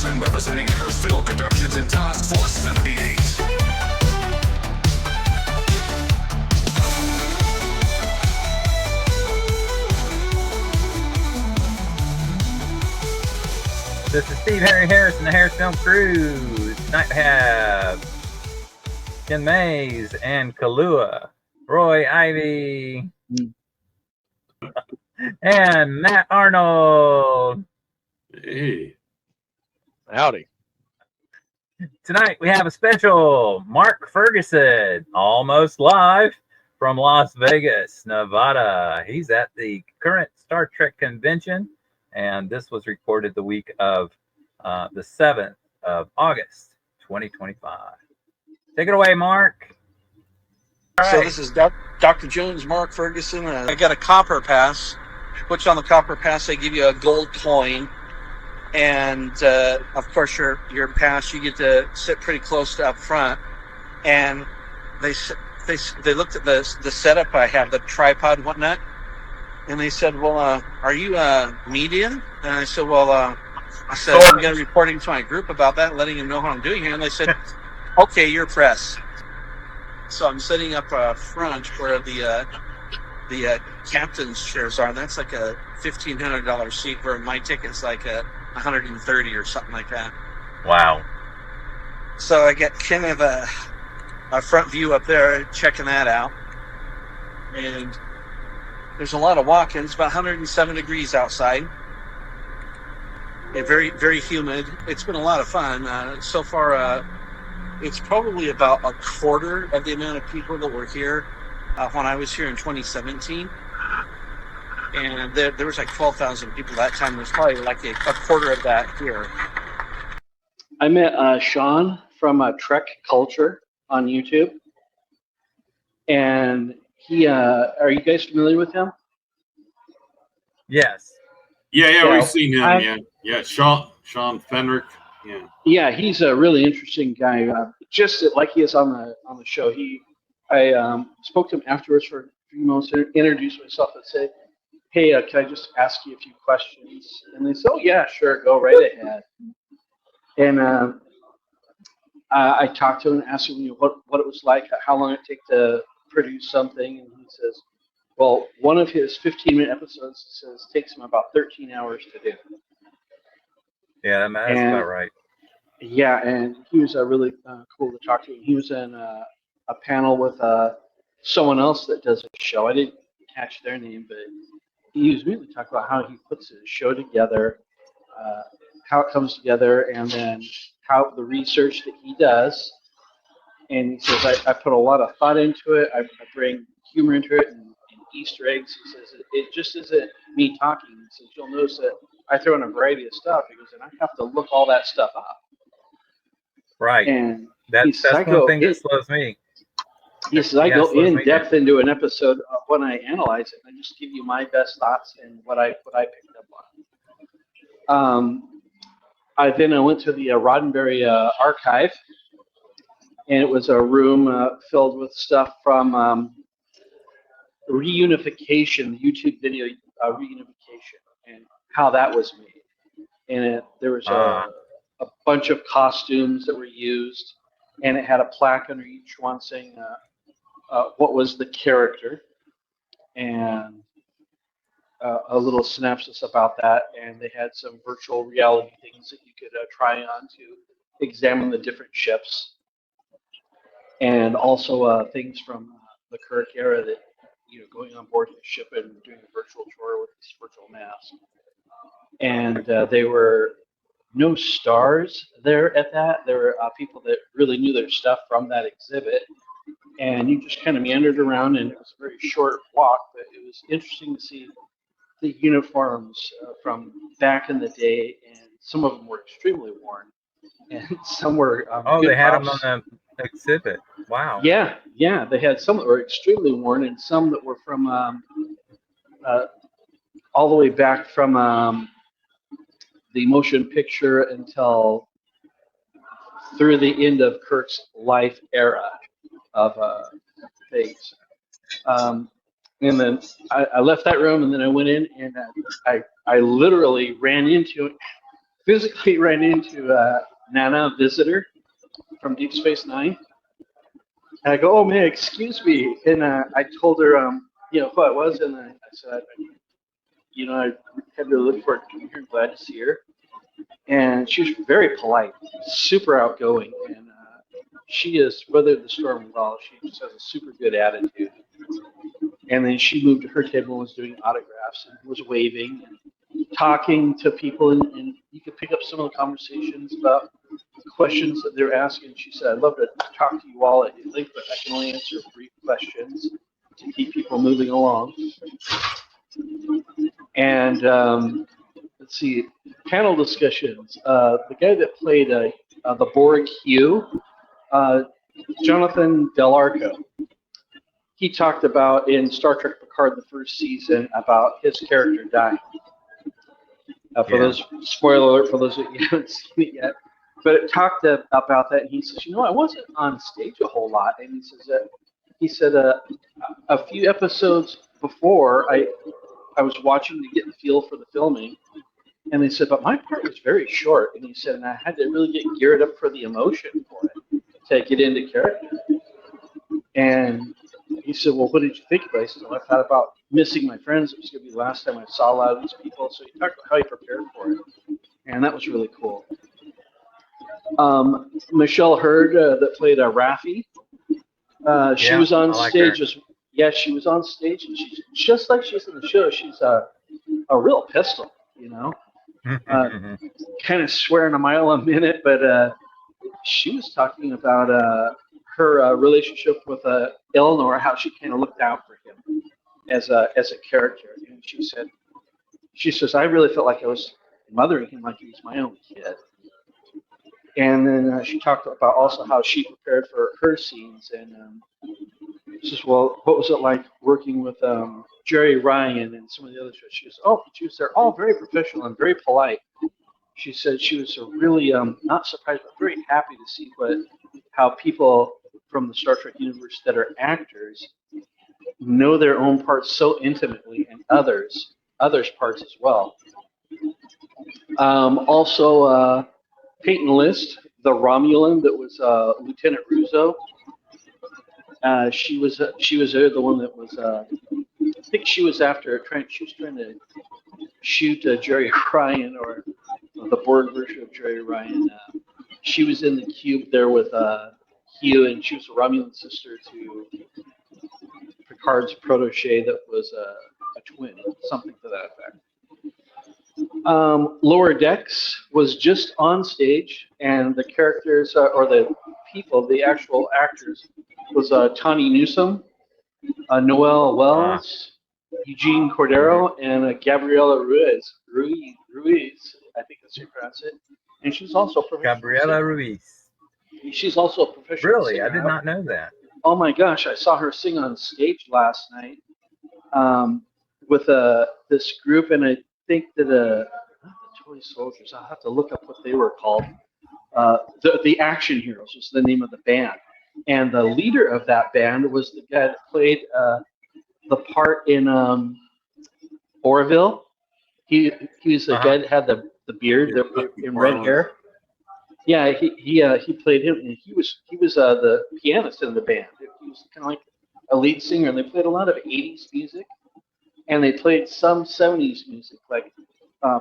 Ferguson, representing Harrisfilm Productions and Task Force 78. This is Steve Harry Harris and the Harrisfilm crew. Tonight we have Ken Mays and Kalua, Roy Ivy, and Matt Arnold. Hey. Howdy. Tonight we have a special Mark Ferguson, almost live from Las Vegas, Nevada. He's at the current Star Trek convention, and this was recorded the week of the 7th of August, 2025. Take it away, Mark. So this is Dr. Jones, Mark Ferguson. I got a copper pass, which on the copper pass they give you a gold coin. And of course, your pass, you get to sit pretty close to up front. And they looked at the setup I have, the tripod and whatnot, and they said, "Well, are you a media?" And I said, "Well, I'm going to be reporting to my group about that, letting them know what I'm doing here." And they said, "Okay, you're press." So I'm sitting up front where the captain's chairs are. And that's like a $1,500 seat, where my ticket's like a $130 or something like that. Wow. So I get Kenneth a front view up there, checking that out. And there's a lot of walk-ins, about 107 degrees outside. And very, very humid. It's been a lot of fun. So far, it's probably about a quarter of the amount of people that were here when I was here in 2017. And there was like 12,000 people that time. There's probably like a quarter of that here. I met Sean from Trek Culture on YouTube. And he, are you guys familiar with him? Yes. Yeah, we've seen him. Yeah, Sean Fenrick. Yeah, he's a really interesting guy. Just like he is on the show. I spoke to him afterwards for a few moments to introduce myself and say, "Hey, can I just ask you a few questions?" And they said, "Oh yeah, sure, go right ahead." And I talked to him and asked him what it was like, how long it take to produce something, and he says, well, one of his 15-minute episodes takes him about 13 hours to do. Yeah, that's about right. Yeah, and he was really cool to talk to. He was in a panel with someone else that does a show. I didn't catch their name, but he was really talking about how he puts his show together, how it comes together, and then how the research that he does. And he says, I put a lot of thought into it. I bring humor into it and Easter eggs. He says, it just isn't me talking. He says, you'll notice that I throw in a variety of stuff. He goes, and I have to look all that stuff up. Right. And that's one thing that slows me. He says, I go in depth into an episode when I analyze it. I just give you my best thoughts and what I picked up on. I went to the Roddenberry archive, and it was a room filled with stuff from reunification, the YouTube video reunification, and how that was made. And there was a bunch of costumes that were used, and it had a plaque under each one saying what was the character, and a little synopsis about that. And they had some virtual reality things that you could try on to examine the different ships, and also things from the Kirk era that, going on board the ship and doing a virtual tour with this virtual mask. And there were no stars there at that. There were people that really knew their stuff from that exhibit. And you just kind of meandered around, and it was a very short walk, but it was interesting to see the uniforms from back in the day, and some of them were extremely worn, and some were they had them on the exhibit. Wow. Yeah, they had some that were extremely worn, and some that were from all the way back from the motion picture until through the end of Kirk's life era of things. And then I left that room, and then I went in, and I literally ran into physically ran into Nana Visitor from Deep Space Nine. And I go, oh man, excuse me. And I told her, who I was, and I said, I had to look forward to being here. Glad to see her. And she was very polite, super outgoing, and she has weathered the storm well. She just has a super good attitude. And then she moved to her table and was doing autographs and was waving and talking to people, and you could pick up some of the conversations about questions that they're asking. She said, I'd love to talk to you all at length, but I can only answer brief questions to keep people moving along. And let's see, panel discussions. The guy that played the Borg Hugh, Jonathan Del Arco, he talked about in Star Trek Picard, the first season, about his character dying. Those, spoiler alert for those that you haven't seen it yet. But it talked about that, and he says, I wasn't on stage a whole lot. And he said a few episodes before, I was watching to get the feel for the filming, and they said, but my part was very short. And he said, and I had to really get geared up for the emotion for it to get into character. And he said, well, what did you think about it? He said, well, I thought about missing my friends. It was going to be the last time I saw a lot of these people. So he talked about how he prepared for it. And that was really cool. Michelle Hurd, that played Raffi, she was on stage. She was on stage, and she's just like she's in the show. She's a real pistol, kind of swearing a mile a minute. But she was talking about her relationship with Eleanor, how she kind of looked out for him as a character. And she says, I really felt like I was mothering him like he was my own kid. And then she talked about also how she prepared for her scenes. And she says, well, what was it like working with Jerry Ryan and some of the other shows? She goes, they're all very professional and very polite. She said she was really not surprised, but very happy to see how people from the Star Trek universe that are actors know their own parts so intimately, and others' parts as well. Also, Peyton List, the Romulan that was Lieutenant Russo. She was the one that was. I think she was trying to shoot Jerry Ryan, or the Borg version of Jerry Ryan. She was in the cube there with Hugh, and she was a Romulan sister to Picard's protege that was a twin, something to that effect. Lower Decks was just on stage, and the characters, or the people, the actual actors, was Tawny Newsome, Noel Wells, Eugene Cordero, and Gabriela Ruiz, I think that's how you pronounce it. And she's also a professional Gabriela Ruiz. She's also a professional Really? singer. I did not know that. Oh my gosh, I saw her sing on stage last night with this group, and I think that not the Toy Soldiers, I'll have to look up what they were called. The Action Heroes was the name of the band. And the leader of that band was the guy that played the part in Orville. He was the guy that had the beard in red hair. Yeah, he played him, and he was the pianist in the band. He was kind of like a lead singer, and they played a lot of 80s music, and they played some 70s music, like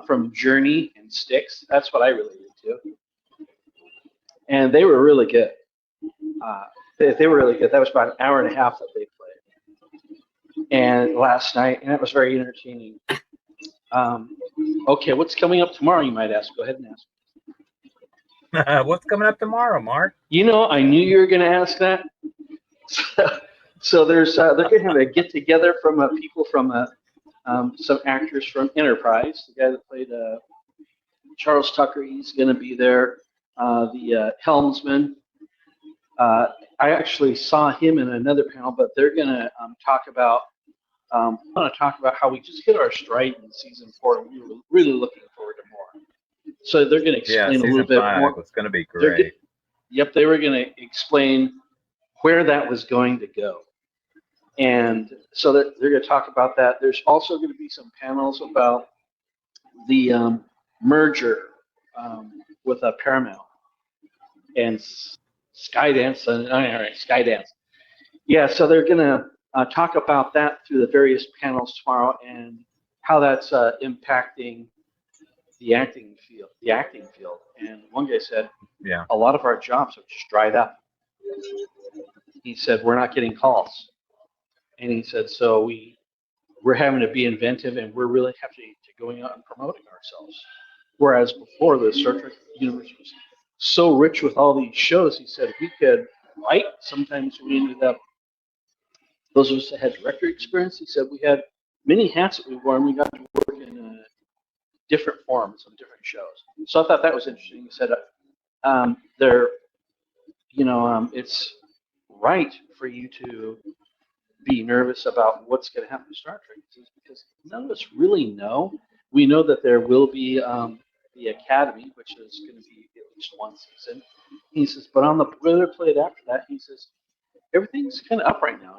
from Journey and Styx. That's what I related to. And they were really good. They were really good. That was about an hour and a half that they played. And last night, and it was very entertaining. Okay, what's coming up tomorrow, you might ask? Go ahead and ask. What's coming up tomorrow, Mark? I knew you were going to ask that. So there's they're going to have a get together from people from some actors from Enterprise. The guy that played Charles Tucker, he's going to be there. The helmsman. I actually saw him in another panel, but they're going to talk about how we just hit our stride in season 4, and we were really looking forward to more. So they're going to explain a little bit more. It's going to be great. They were going to explain where that was going to go. And so that they're going to talk about that. There's also going to be some panels about the merger with a Paramount and Skydance. All right, Skydance. Yeah, so they're going to talk about that through the various panels tomorrow and how that's impacting the acting field. And one guy said, Yeah. a lot of our jobs have just dried up. He said, we're not getting calls. And he said, so we're having to be inventive, and we're really having to going out and promoting ourselves. Whereas before, the Star Trek universe was so rich with all these shows, he said we could write. Sometimes we ended up, those of us that had director experience, he said we had many hats that we wore, and we got to work in different forms on different shows. So I thought that was interesting. He said, it's right for you to be nervous about what's going to happen to Star Trek because none of us really know. We know that there will be the Academy, which is going to be at least one season. He says, but on the boiler plate after that, he says, everything's kind of up right now.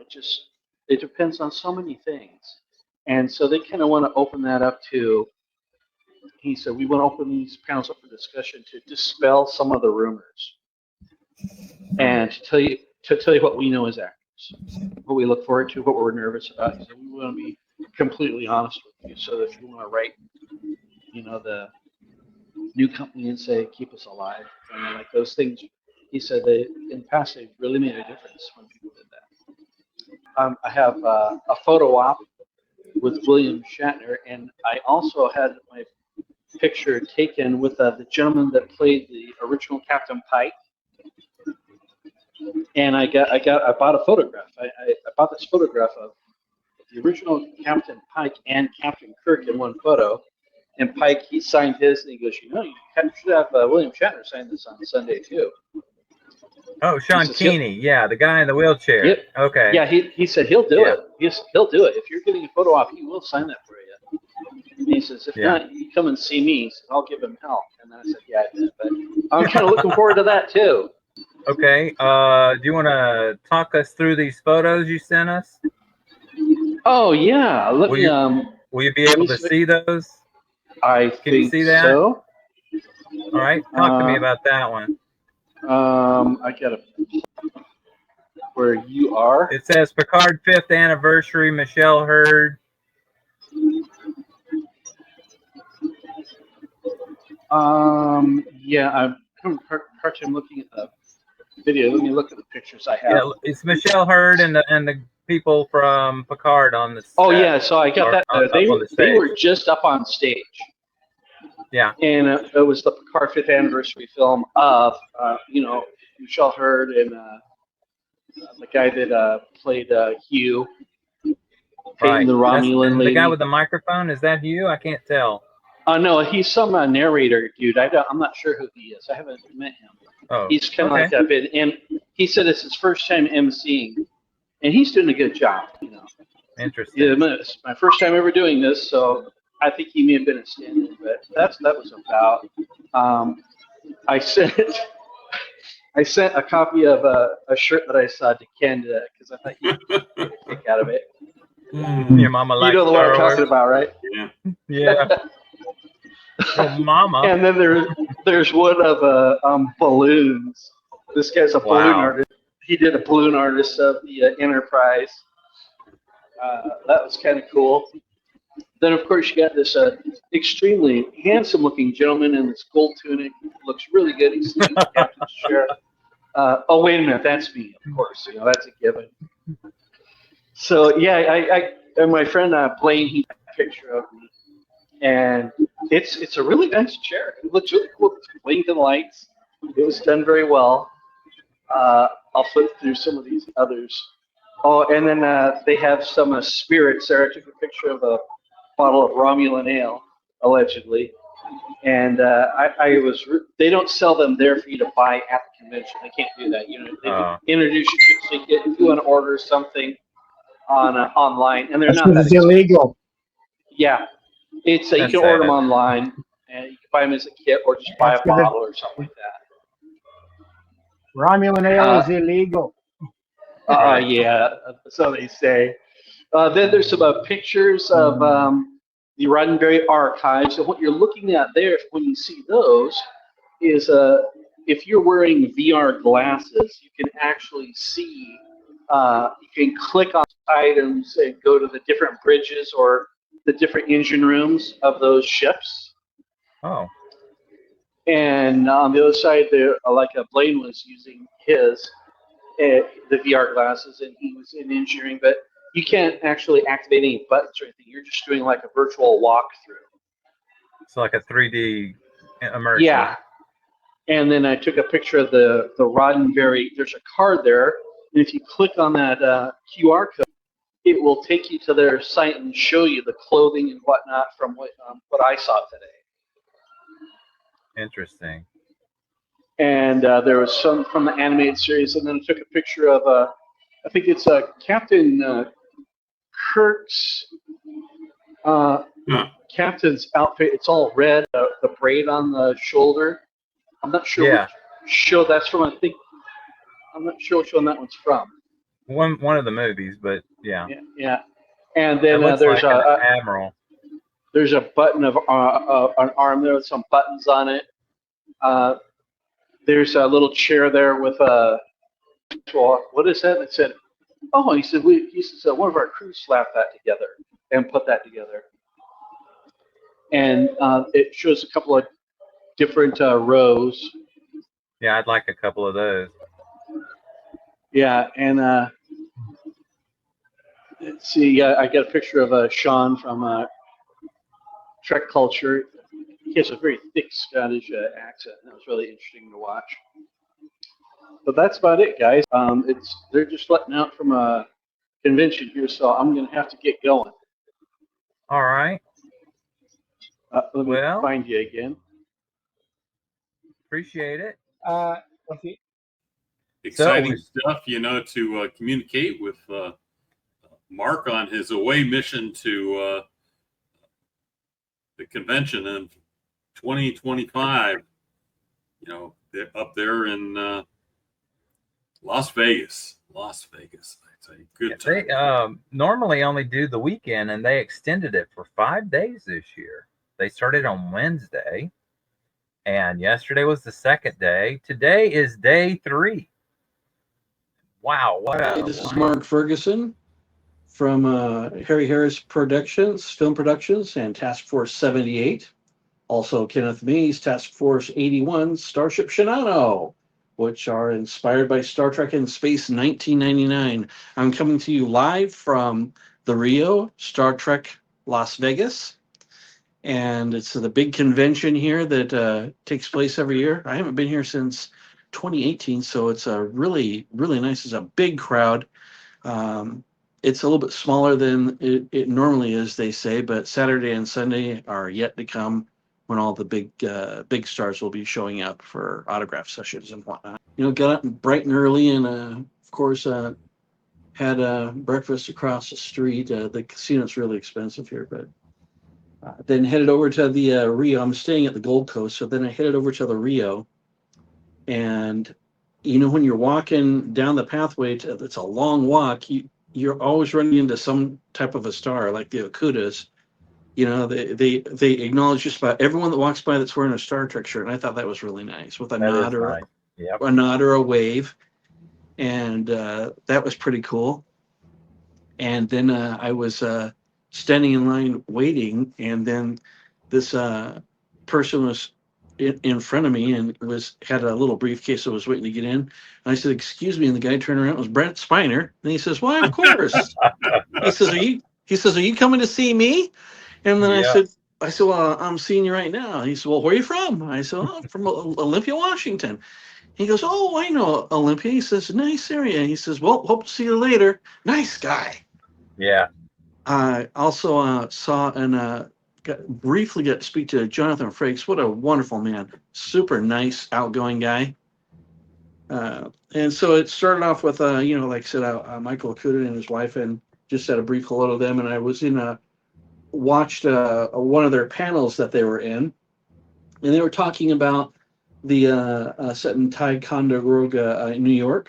It depends on so many things. And so they kind of want to open that up to, he said, we want to open these panels up for discussion to dispel some of the rumors and to tell you what we know as actors, what we look forward to, what we're nervous about. He said, we want to be completely honest with you so that if you want to write, the new company and say, keep us alive, and like those things, he said in the past they really made a difference when people did that. I have a photo op with William Shatner, and I also had my picture taken with the gentleman that played the original Captain Pike. And I bought a photograph. I bought this photograph of the original Captain Pike and Captain Kirk in one photo. And Pike, he signed his, and he goes, you should have William Shatner sign this on Sunday too. Oh, Sean Keeney, yeah, the guy in the wheelchair. Yep. Okay. Yeah, he said he'll do it. He'll do it. If you're getting a photo op, he will sign that for you. And he says, if not, you come and see me. He said, I'll give him hell. And then I said, yeah, I did. But I'm kind of looking forward to that too. Okay. Do you want to talk us through these photos you sent us? Oh yeah. Will you be able to see those? Can think you see that? So. All right. Talk to me about that one. I got a where you are. It says Picard 5th anniversary, Michelle Hurd. Yeah, I'm having a hard time looking at the video. Let me look at the pictures I have. Yeah, it's Michelle Hurd and the people from Picard on the set. Oh yeah, so I got that. They were just up on stage. Yeah. And it was the Picard 5th anniversary film of Michelle Hurd and the guy that played Hugh. Right. The Romulan lady. The guy with the microphone, is that Hugh? I can't tell. No, he's some narrator dude. I'm not sure who he is. I haven't met him. Oh, he's kind of like that bit, and he said it's his first time emceeing, and he's doing a good job. Interesting. Yeah, it's my first time ever doing this, so I think he may have been a stand-in, but that was about. I sent a copy of a shirt that I saw to Ken because I thought he'd get a kick out of it. Your mama likes the one I'm talking about, right? Yeah. Yeah. Oh, mama. And then there's one of balloons. This guy's a balloon artist. He did a balloon artist of the Enterprise. That was kind of cool. Then, of course, you got this extremely handsome-looking gentleman in this gold tunic. Looks really good. He's sitting in the captain's chair. Oh, wait a minute. That's me, of course. That's a given. So, yeah, I and my friend Blaine, he took a picture of me. And it's a really nice chair. It looks really cool. It's blinking lights. It was done very well. I'll flip through some of these others. Oh, and then they have some spirits there. I took a picture of a bottle of Romulan ale, allegedly. And they don't sell them there for you to buy at the convention. They can't do that. They introduce you to so if you want to order something online, and they're not that illegal. Yeah. It's you can order them online, and you can buy them as a kit, or just buy a bottle or something like that. Romulan ale is illegal. Yeah, so they say. Then there's some pictures of the Roddenberry archives. And what you're looking at there, when you see those, is if you're wearing VR glasses, you can actually see. You can click on items and go to the different bridges or the different engine rooms of those ships. Oh. And on the other side, there, like Blaine was using his the VR glasses, and he was in engineering, but you can't actually activate any buttons or anything. You're just doing like a virtual walkthrough. It's like a 3D immersion. Yeah. And then I took a picture of the Roddenberry. There's a card there, and if you click on that QR code, it will take you to their site and show you the clothing and whatnot from what I saw today. Interesting. And there was some from the animated series, and then I took a picture of I think it's Captain Kirk's captain's outfit. It's all red, the braid on the shoulder. I'm not sure which show that's from. I'm not sure which one that one's from. One of the movies, but yeah. Yeah. And then there's like an admiral. There's a button of an arm there with some buttons on it. There's a little chair there with a. Well, what is that? It said, "Oh," he said, one of our crew slapped that together and put that together." And it shows a couple of different rows. Yeah, I'd like a couple of those. Yeah, and let's see. I got a picture of Sean from Trek Culture. He has a very thick Scottish accent. That was really interesting to watch. But that's about it, guys. They're just letting out from a convention here, so I'm going to have to get going. All right. Let me find you again. Appreciate it. Okay. Exciting stuff, to communicate with Mark on his away mission to the convention in 2025. They're up there in Las Vegas. It's a good time. They normally only do the weekend, and they extended it for 5 days this year. They started on Wednesday, and yesterday was the second day. Today is day 3. Wow. Hey, this is Mark Ferguson from Harry Harris Productions, Film Productions, and Task Force 78. Also, Kenneth Mees, Task Force 81, Starship Shinano, which are inspired by Star Trek in Space 1999. I'm coming to you live from the Rio Star Trek Las Vegas. And it's the big convention here that takes place every year. I haven't been here since 2018, so it's a really, really nice. It's a big crowd. It's a little bit smaller than it normally is, they say, but Saturday and Sunday are yet to come when all the big stars will be showing up for autograph sessions and whatnot. Got up bright and early and, of course, had breakfast across the street. The casino's really expensive here, but then headed over to the Rio. I'm staying at the Gold Coast, so then I headed over to the Rio. And, when you're walking down the pathway, it's a long walk, you're always running into some type of a star, like the Okudas. They acknowledge just about everyone that walks by that's wearing a Star Trek shirt, and I thought that was really nice, with a nod or a wave, and that was pretty cool. And then I was standing in line waiting, and then this person was in front of me and had a little briefcase that was waiting to get in. And I said, "Excuse me," and the guy turned around. It was Brent Spiner, and he says, "Why, of course." He says, "Are you coming to see me?" And then I said, "Well, I'm seeing you right now." He said, "Well, where are you from?" I said, "Oh, I'm from Olympia, Washington." He goes, "Oh, I know Olympia." He says, "Nice area." He says, "Well, hope to see you later." Nice guy. Yeah. I also saw and briefly got to speak to Jonathan Frakes. What a wonderful man. Super nice, outgoing guy. And so it started off with, like I said, Michael Okuda and his wife, and just had a brief hello to them. And I was watched one of their panels that they were in, and they were talking about the set in Ticonderoga, New York.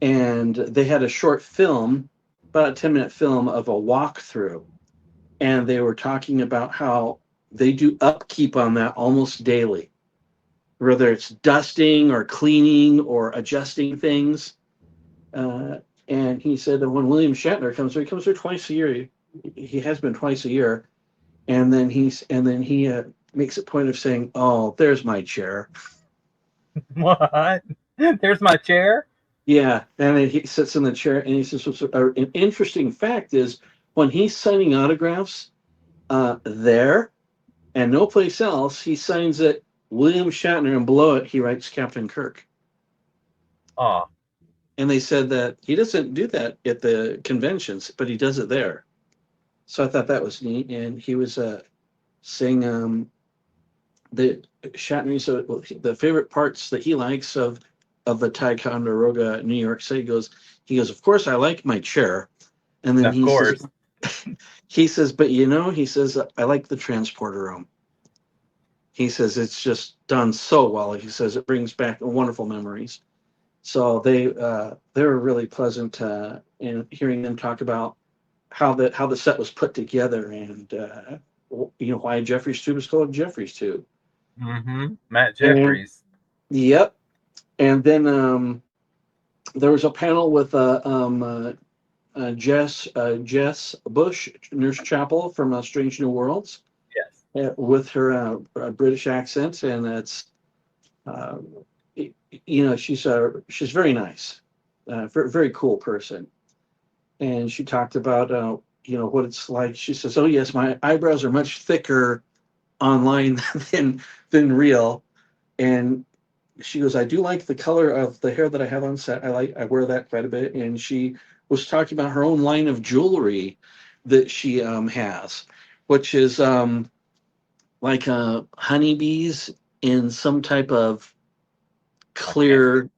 And they had a short film, about a 10-minute film of a walkthrough. and they were talking about how they do upkeep on that almost daily, whether it's dusting or cleaning or adjusting things. And he said that when William Shatner comes there, he comes there twice a year. He has been twice a year, and then he makes a point of saying, "Oh, there's my chair." What? There's my chair. Yeah, and then he sits in the chair, and he says, "An interesting fact is when he's signing autographs there and no place else, he signs it William Shatner, and below it he writes Captain Kirk." Oh, And they said that he doesn't do that at the conventions, but he does it there. So I thought that was neat. And he was saying the Shatner, so the favorite parts that he likes of the Ticonderoga, New York City, he goes, of course I like my chair. And then of course. he says, but he says, I like the transporter room. He says it's just done so well. He says it brings back wonderful memories. So they were really pleasant in hearing them talk about how the set was put together, and why Jeffries Tube is called Jeffries Tube. Mm-hmm. Matt Jeffries. Yep. And then there was a panel with Jess Bush, Nurse Chapel from Strange New Worlds. Yes. With her British accent, and it's she's very nice, very, very cool person. And she talked about what it's like. She says, "Oh yes, my eyebrows are much thicker online than real." And she goes, "I do like the color of the hair that I have on set. I wear that quite a bit." And she was talking about her own line of jewelry that she has, which is like honeybees in some type of clear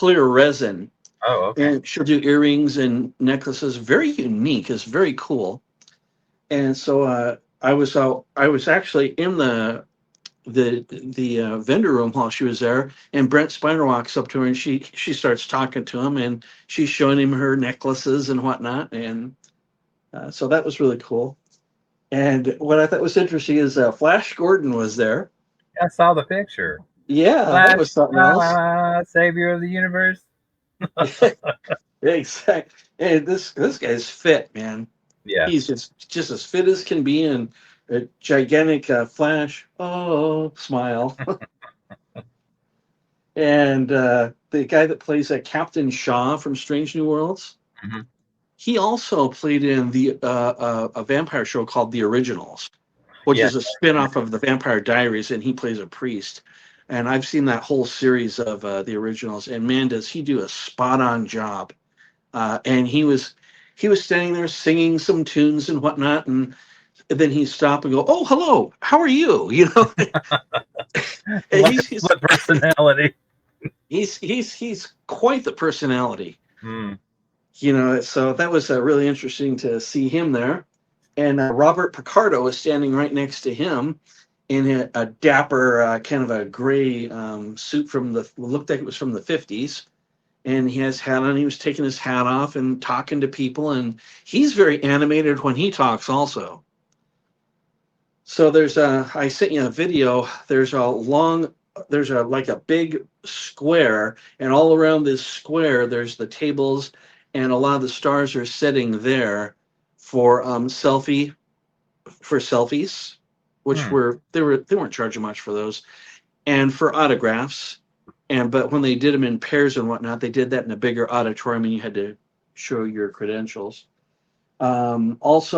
resin. Oh, okay. And she'll do earrings and necklaces. Very unique. It's very cool. And so I was actually in the vendor room while she was there, and Brent Spiner walks up to her, and she starts talking to him, and she's showing him her necklaces and whatnot. And so that was really cool. And what I thought was interesting is Flash Gordon was there. I saw the picture. Yeah, Flash, that was something else. Savior of the universe. Exactly. Hey, this guy's fit, man. Yeah. He's just as fit as can be, and a gigantic Flash. Oh, smile. And the guy that plays Captain Shaw from Strange New Worlds, mm-hmm. He also played in a vampire show called The Originals, which is a spin-off of the Vampire Diaries, and he plays a priest. And I've seen that whole series of The Originals, and man, does he do a spot-on job. And he was standing there singing some tunes and whatnot, and then he'd stop and go, "Oh, hello, how are you?" He's personality. He's quite the personality. Mm. So that was really interesting to see him there. And Robert Picardo was standing right next to him in a dapper kind of a gray suit looked like it was from the 50s. And he has hat on. He was taking his hat off and talking to people. And he's very animated when he talks also. So I sent you a video. There's like a big square, and all around this square, there's the tables, and a lot of the stars are sitting there for selfies, which they weren't charging much for those, and for autographs. But when they did them in pairs and whatnot, they did that in a bigger auditorium, and you had to show your credentials. I'm part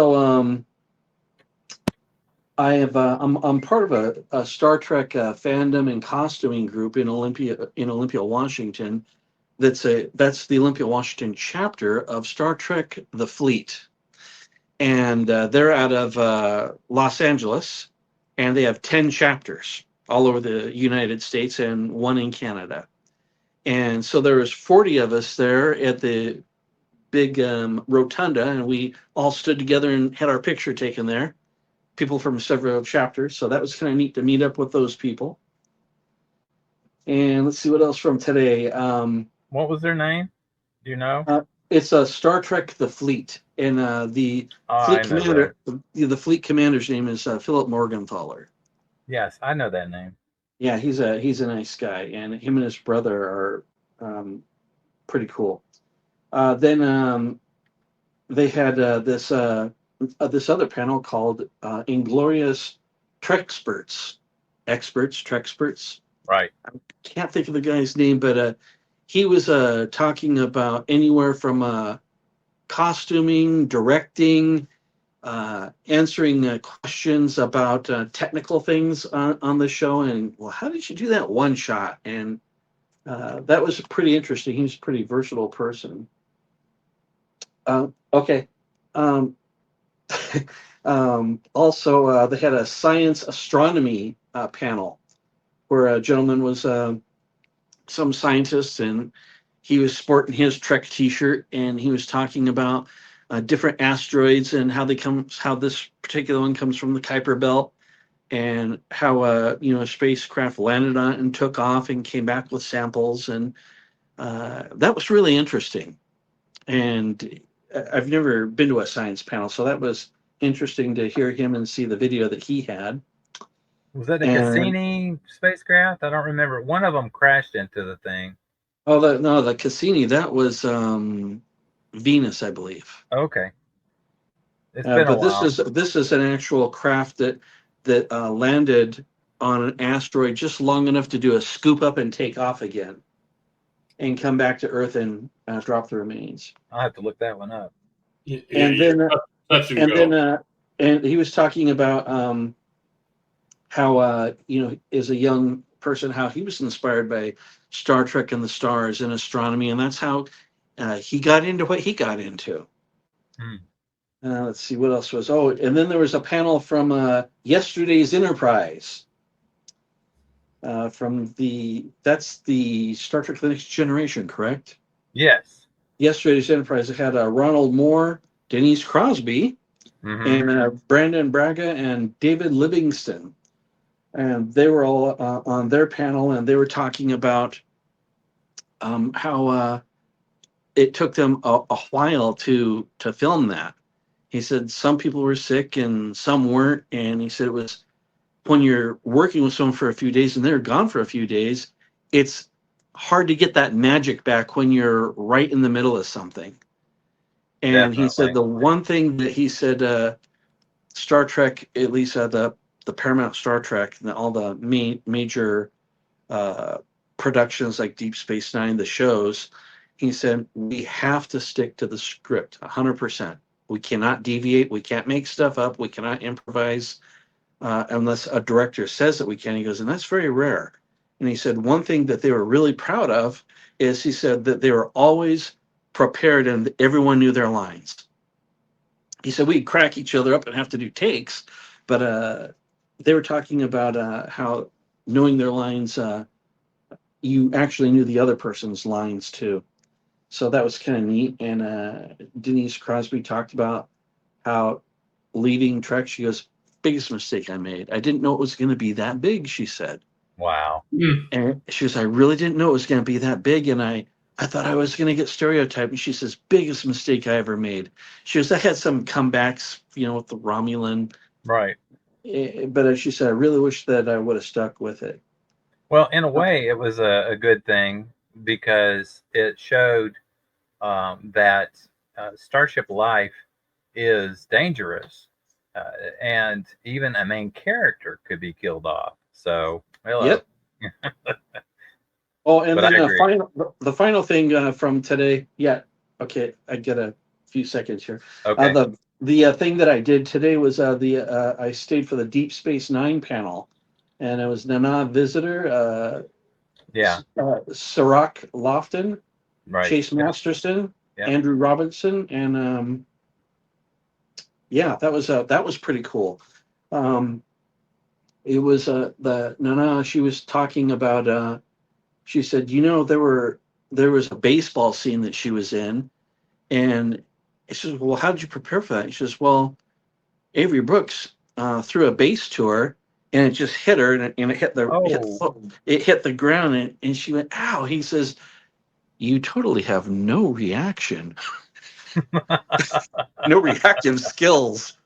of a Star Trek fandom and costuming group in Olympia, Washington. That's the Olympia, Washington chapter of Star Trek: The Fleet, and they're out of Los Angeles, and they have 10 chapters all over the United States and one in Canada. And so there was 40 of us there at the big rotunda, and we all stood together and had our picture taken there. People from several chapters, so that was kind of neat to meet up with those people. And let's see what else from today. What was their name? Do you know? It's a Star Trek: The Fleet. And the I fleet know commander, the fleet commander's name is Philip Morgenthaler. Yes, I know that name. Yeah, he's a nice guy, and him and his brother are pretty cool. Then they had this other panel called Inglorious Trexperts, Trexperts. Right. Can't think of the guy's name, but he was talking about anywhere from costuming, directing, answering questions about technical things on the show. And well, how did you do that one shot? And that was pretty interesting. He was a pretty versatile person. Okay. Um, also, they had a science astronomy panel where a gentleman was some scientist, and he was sporting his Trek T-shirt, and he was talking about different asteroids and how this particular one comes from the Kuiper Belt, and how a spacecraft landed on it and took off and came back with samples, and that was really interesting. And I've never been to a science panel, so that was interesting to hear him and see the video that he had. Was that the And Cassini spacecraft? I don't remember. One of them crashed into the thing. the Cassini, that was Venus, I believe. Okay. It's been a But while. this is an actual craft that landed on an asteroid just long enough to do a scoop up and take off again, and come back to Earth and drop the remains. I'll have to look that one up. And then touch and go. And he was talking about how as a young person, how he was inspired by Star Trek and the stars and astronomy, and that's how he got into what he got into. Let's see what else was. Oh, and then there was a panel from yesterday's Enterprise. That's the Star Trek: The Next Generation, correct? Yes. Yesterday's Enterprise. It had Ronald Moore, Denise Crosby, and Brandon Braga and David Livingston. And they were all on their panel, and they were talking about how it took them a while to film that. He said some people were sick and some weren't, and he said it was when you're working with someone for a few days and they're gone for a few days, it's hard to get that magic back when you're right in the middle of something. And Definitely. he said the one thing that he said Star Trek, at least the Paramount Star Trek and all the major productions like Deep Space Nine, the shows, he said, we have to stick to the script 100%. We cannot deviate. We can't make stuff up. We cannot improvise unless a director says that we can. He goes, and that's very rare. And he said one thing that they were really proud of is he said that they were always prepared and everyone knew their lines. He said we'd crack each other up and have to do takes, but they were talking about how knowing their lines, you actually knew the other person's lines too. So that was kind of neat. And Denise Crosby talked about how leaving Trek, she goes, biggest mistake I made. I didn't know it was going to be that big, she said. Wow. And she goes, I really didn't know it was going to be that big. And I thought I was going to get stereotyped. And she says, biggest mistake I ever made. She goes, I had some comebacks, with the Romulan. Right. But she said, I really wish that I would have stuck with it. Well, in a way, it was a good thing because it showed that Starship life is dangerous. And even a main character could be killed off. So, hello. Yep. Oh, and But then the final thing from today. Yeah. Okay, I get a few seconds here. Okay. The thing that I did today was I stayed for the Deep Space Nine panel, and it was Nana Visitor. Sirach Lofton, Right. Chase Masterson, Yeah. Andrew Robinson, and that was pretty cool. It was the Nana. She was talking about. She said, there was a baseball scene that she was in, and she says, well, how did you prepare for that? She says, well, Avery Brooks threw a base to her, and it just hit her, and it hit the ground, and she went, ow. He says, you totally have no reaction. No reactive skills.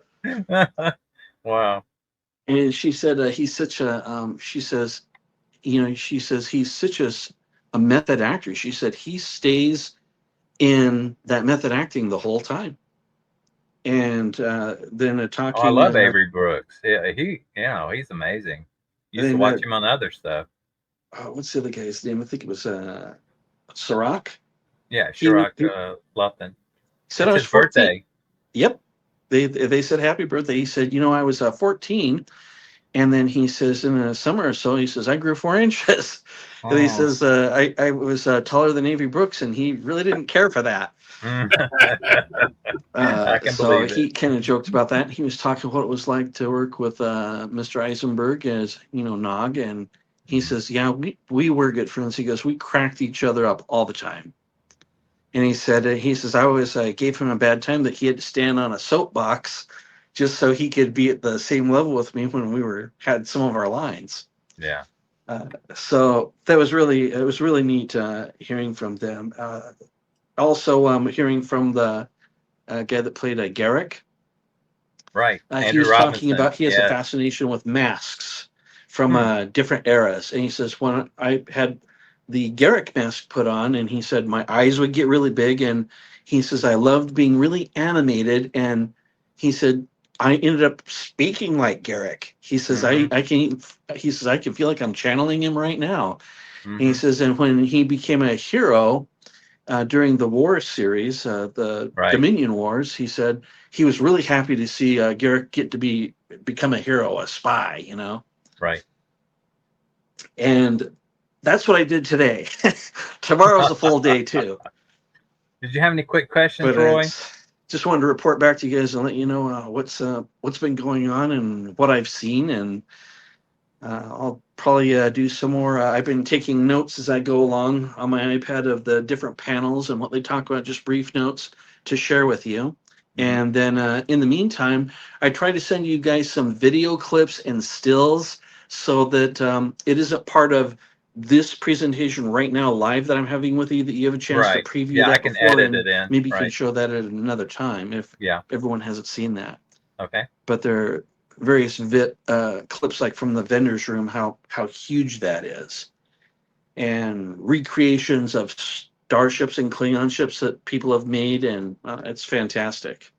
Wow. And she said he's such a. She says, she says he's such a method actor. She said he stays in that method acting the whole time. And then talking. I love Avery Brooks. Yeah, he's amazing. Used to watch him on other stuff. What's the other guy's name? I think it was Sirach. Yeah, Sherrock Lupton. Said it's I was his 14. birthday. Yep. They said happy birthday. He said, I was 14. And then he says, in a summer or so, he says, I grew 4 inches. Oh. And he says, I was taller than Avery Brooks, and he really didn't care for that. I can so believe he it. kind of joked about that. He was talking what it was like to work with Mr. Eisenberg as, Nog. And he says, yeah, we were good friends. He goes, we cracked each other up all the time. And he says, I always gave him a bad time that he had to stand on a soapbox just so he could be at the same level with me when we had some of our lines. Yeah. So that was really neat hearing from them. Also, hearing from the guy that played Garrick. Right. He was talking about he has a fascination with masks from different eras. And he says, when I had the Garrick mask put on, and he said my eyes would get really big, and he says I loved being really animated, and he said I ended up speaking like Garrick. He says I can feel like I'm channeling him right now. And he says, and when he became a hero during the war series, the Dominion Wars, he said he was really happy to see Garrick get to become a hero, a spy, Right. And that's what I did today. Tomorrow's a full day too. Did you have any quick questions, Roy? Just wanted to report back to you guys and let you know what's been going on and what I've seen, and I'll probably do some more. I've been taking notes as I go along on my iPad of the different panels and what they talk about, just brief notes to share with you. And then in the meantime, I try to send you guys some video clips and stills so that it isn't part of this presentation right now live that I'm having with you, that you have a chance to preview that I can before, edit and it in. maybe you can show that at another time if everyone hasn't seen that. Okay. But there are various clips like from the vendor's room, how huge that is, and recreations of starships and Klingon ships that people have made, and it's fantastic.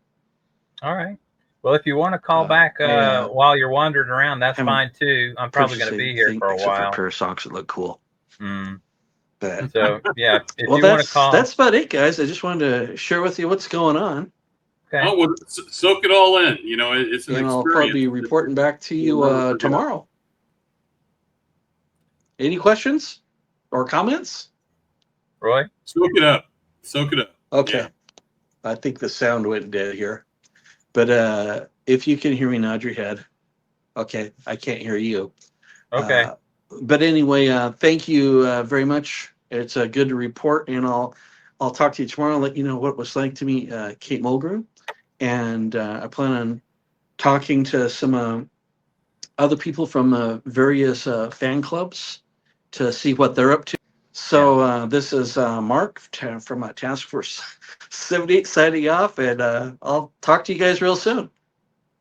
All right. Well, if you want to call back while you're wandering around, that's fine too. I'm probably going to be here for a while. Except for a pair of socks that look cool. But, so yeah, if you want to call, that's about it, guys. I just wanted to share with you what's going on. Okay. Oh, well, soak it all in. It's an experience. I'll probably be reporting back to you tomorrow. Any questions or comments? Roy? Soak it up. Soak it up. Okay. Yeah. I think the sound went dead here. But if you can hear me, nod your head. Okay. I can't hear you. Okay. But anyway, thank you very much. It's good to report, and I'll talk to you tomorrow and let you know what it was like to meet Kate Mulgrew. And I plan on talking to some other people from various fan clubs to see what they're up to. So this is Mark from Task Force 78 signing off, and I'll talk to you guys real soon.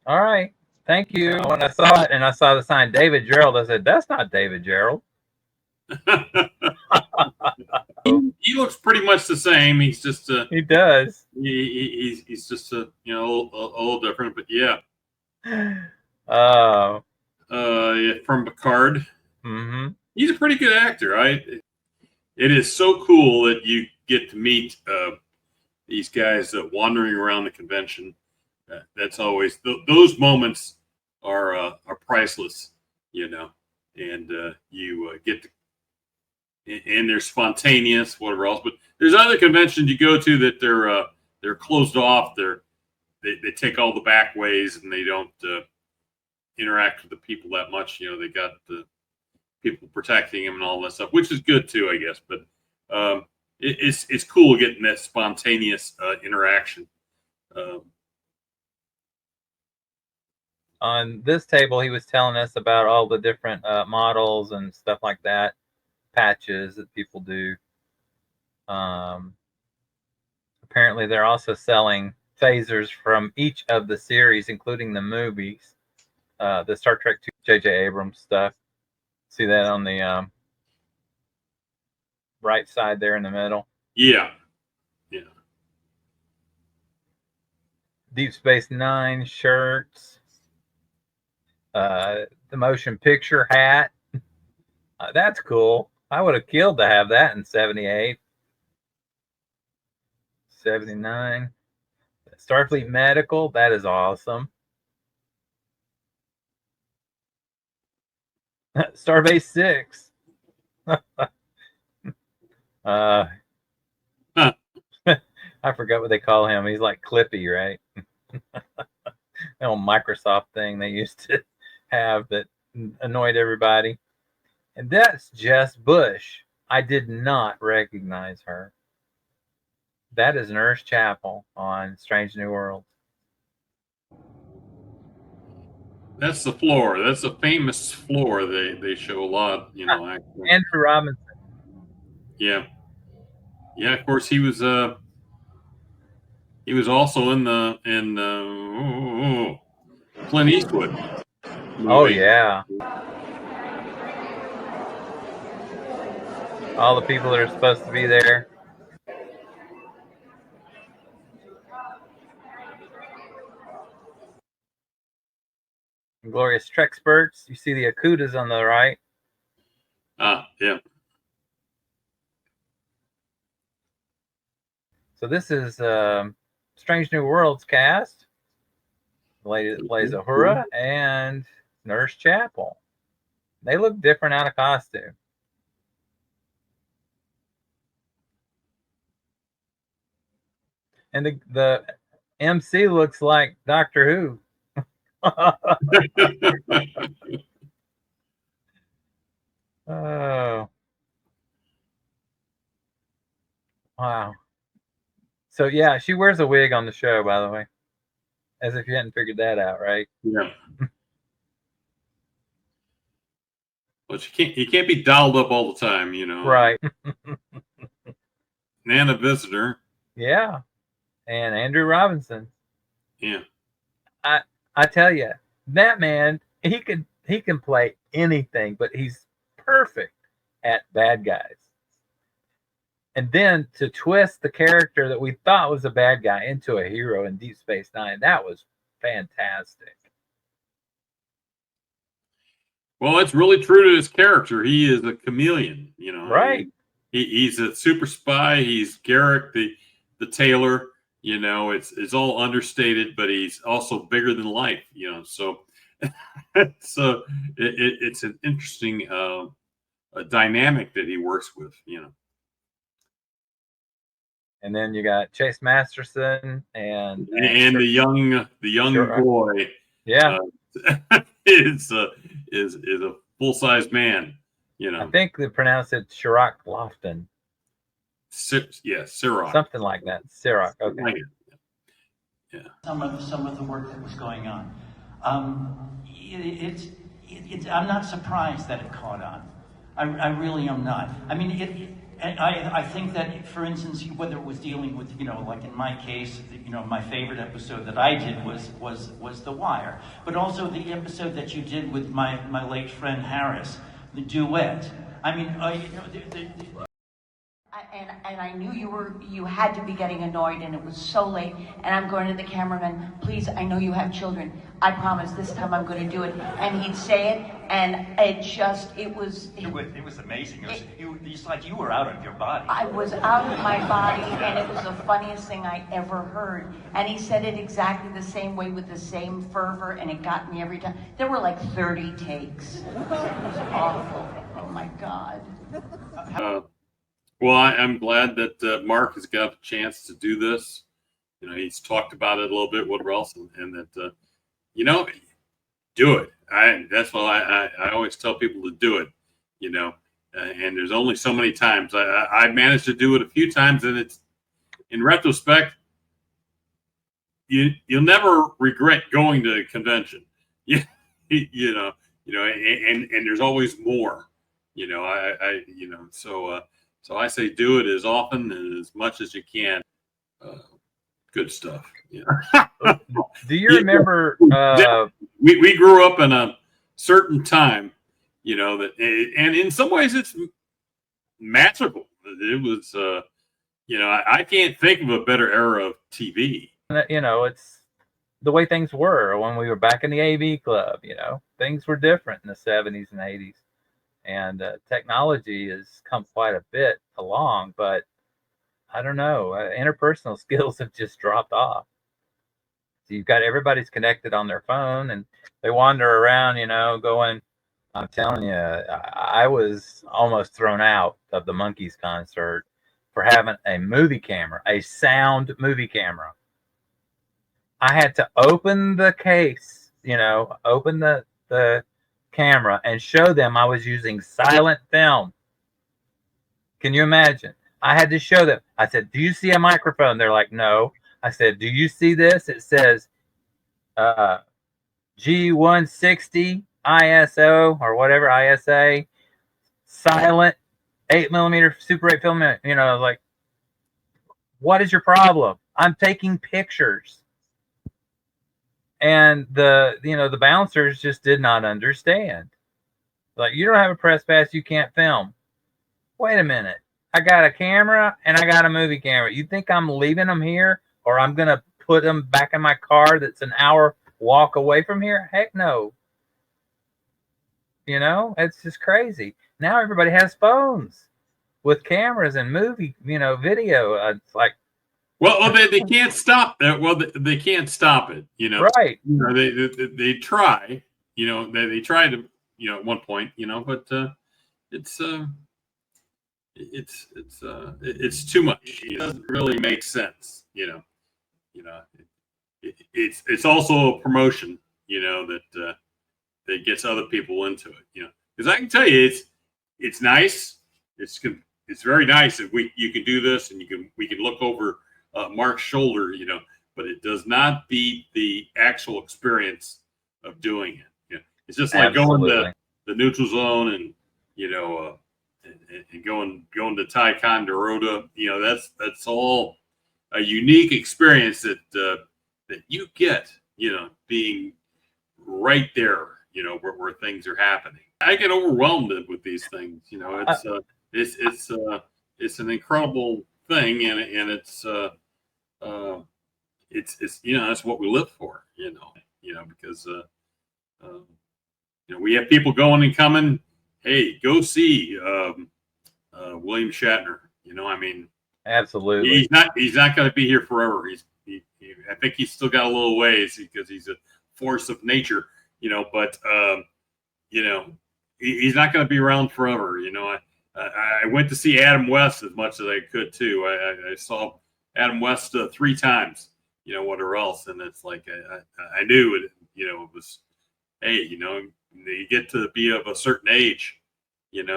All right. Thank you. When I saw it and I saw the sign David Gerald, I said, that's not David Gerald. He looks pretty much the same. He's just he does. He's just a little different, but yeah. From Picard. He's a pretty good actor. It is so cool that you get to meet these guys wandering around the convention. That's always those moments are priceless, and you get to. And they're spontaneous, whatever else. But there's other conventions you go to that they're closed off. They take all the back ways and they don't interact with the people that much. They got the people protecting them and all that stuff, which is good too, I guess. But it's cool getting that spontaneous interaction. On this table, he was telling us about all the different models and stuff like that. Patches that people do. I apparently they're also selling phasers from each of the series, including the movies, the Star Trek 2 J.J. Abrams stuff. See that on the right side there in the middle? Yeah. Yeah. Deep Space Nine shirts. The motion picture hat. That's cool. I would have killed to have that in 78. 79. Starfleet Medical. That is awesome. Starbase 6. I forgot what they call him. He's like Clippy, right? The old Microsoft thing they used to have that annoyed everybody. And that's Jess Bush. I did not recognize her. That is Nurse Chapel on Strange New Worlds. That's the floor. That's a famous floor. They show a lot, you know. Andrew Robinson. Yeah. Yeah, of course he was also in Clint Eastwood movie. Oh yeah. All the people that are supposed to be there. Glorious Trexperts. You see the Akutas on the right. Yeah. So this is Strange New Worlds cast. The lady that plays Uhura and Nurse Chapel. They look different out of costume. And the MC looks like Doctor Who. Oh. Wow. So yeah, she wears a wig on the show, by the way. As if you hadn't figured that out, right? Yeah. But you can't be dolled up all the time, you know. Right. Nana Visitor. Yeah. And Andrew Robinson. Yeah. I tell you, that man, he can play anything, but he's perfect at bad guys. And then to twist the character that we thought was a bad guy into a hero in Deep Space Nine, that was fantastic. Well, it's really true to his character. He is a chameleon, you know. Right. He's a super spy. He's Garrick, the tailor. You know, it's all understated, but he's also bigger than life. You know, so it's an interesting dynamic that he works with. You know. And then you got Chase Masterson and the young sure. boy. Yeah. Is a full-size man, you know. I think they pronounce it Chirac Lofton. Sirach. Something like that. Sirach. Okay. Yeah. Some of the work that was going on. I'm not surprised that it caught on. I really am not. I mean, I think that, for instance, whether it was dealing with, you know, like in my case, you know, my favorite episode that I did was The Wire, but also the episode that you did with my late friend Harris, the duet. I mean, you know, And I knew you had to be getting annoyed, and it was so late. And I'm going to the cameraman, please, I know you have children. I promise this time I'm going to do it. And he'd say it, and it was amazing. It's like you were out of your body. I was out of my body, and it was the funniest thing I ever heard. And he said it exactly the same way with the same fervor, and it got me every time. There were like 30 takes. It was awful. Oh my God. Well, I'm glad that Mark has got a chance to do this. You know, he's talked about it a little bit with Ralph, and that, you know, do it. That's why I always tell people to do it, you know, and there's only so many times. I managed to do it a few times, and it's, in retrospect, you'll never regret going to a convention. You know, and there's always more, you know, so I say do it as often and as much as you can. good stuff. Yeah. Do you remember? We grew up in a certain time, that, and in some ways it's magical. It was, I can't think of a better era of TV. It's the way things were when we were back in the AV club. Things were different in the 70s and 80s, and technology has come quite a bit along, but I don't know, interpersonal skills have just dropped off. So you've got everybody's connected on their phone and they wander around, going. I'm telling you, I was almost thrown out of the Monkees concert for having a movie camera, a sound movie camera. I had to open the case, open the camera and show them I was using silent film. Can you imagine? I had to show them. I said, "Do you see a microphone?" They're like, "No." I said, "Do you see this? It says G160 ISO or whatever, ISA, silent 8mm Super 8 film." Like, what is your problem? I'm taking pictures. And the bouncers just did not understand. Like, you don't have a press pass, you can't film. Wait a minute. I got a camera and I got a movie camera. You think I'm leaving them here, or I'm going to put them back in my car that's an hour walk away from here? Heck no. It's just crazy. Now everybody has phones with cameras and movie, video. It's like, well, they can't stop that. Well, they can't stop it. Right. They try. They try to. At one point. But it's too much. It doesn't really make sense. It's also a promotion. That gets other people into it. Because I can tell you, it's nice. It's very nice if you can do this and we can look over Mark's shoulder, but it does not beat the actual experience of doing it. It's just like Absolutely. going to the neutral zone and and going to Ticonderoga. That's all a unique experience that you get. Being right there. Where things are happening. I get overwhelmed with these things. It's an incredible thing, and it's that's what we live for. Because we have people going and coming. Hey, go see William Shatner. Absolutely. He's not going to be here forever. I think he's still got a little ways because he's a force of nature. But he's not going to be around forever. I went to see Adam West as much as I could too. I saw Adam West 3 times. Whatever else, and it's like I knew it. It was, hey, you get to be of a certain age. Things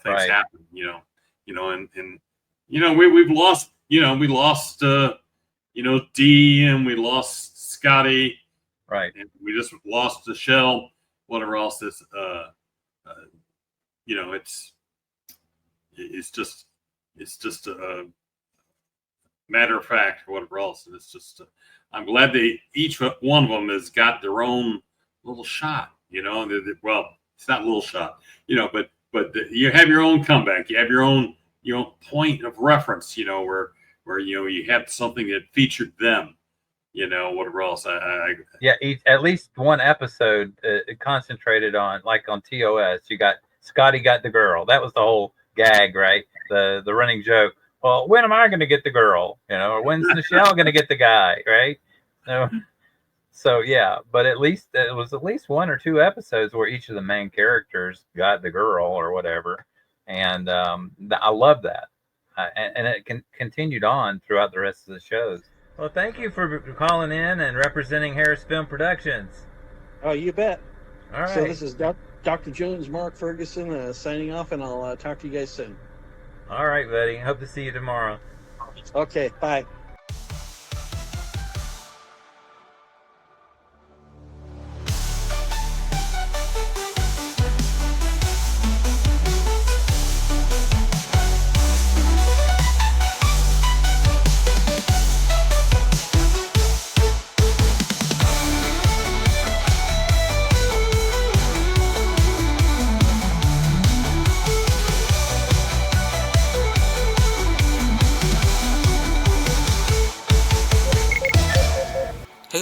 Right. happen. And we've lost. We lost. Dee, and we lost Scotty. Right. And we just lost the shell, whatever else is, it's just a matter of fact, or whatever else. And it's just, I'm glad each one of them has got their own little shot, well, it's not a little shot, but you have your own comeback. You have your own point of reference, where you have something that featured them. Whatever else. At least one episode concentrated on, like on TOS, you got Scotty got the girl. That was the whole gag, right? The running joke. Well, when am I going to get the girl? Or when's Michelle going to get the guy, right? So yeah, but at least it was at least 1 or 2 episodes where each of the main characters got the girl or whatever, and I love that, and it continued on throughout the rest of the shows. Well, thank you for calling in and representing Harrisfilm Productions. Oh, you bet. All right. So this is Dr. Jones, Mark Ferguson, signing off, and I'll talk to you guys soon. All right, buddy. Hope to see you tomorrow. Okay, bye.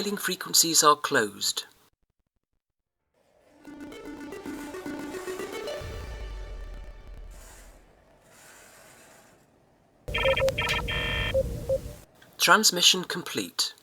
dialing frequencies are closed. Transmission complete.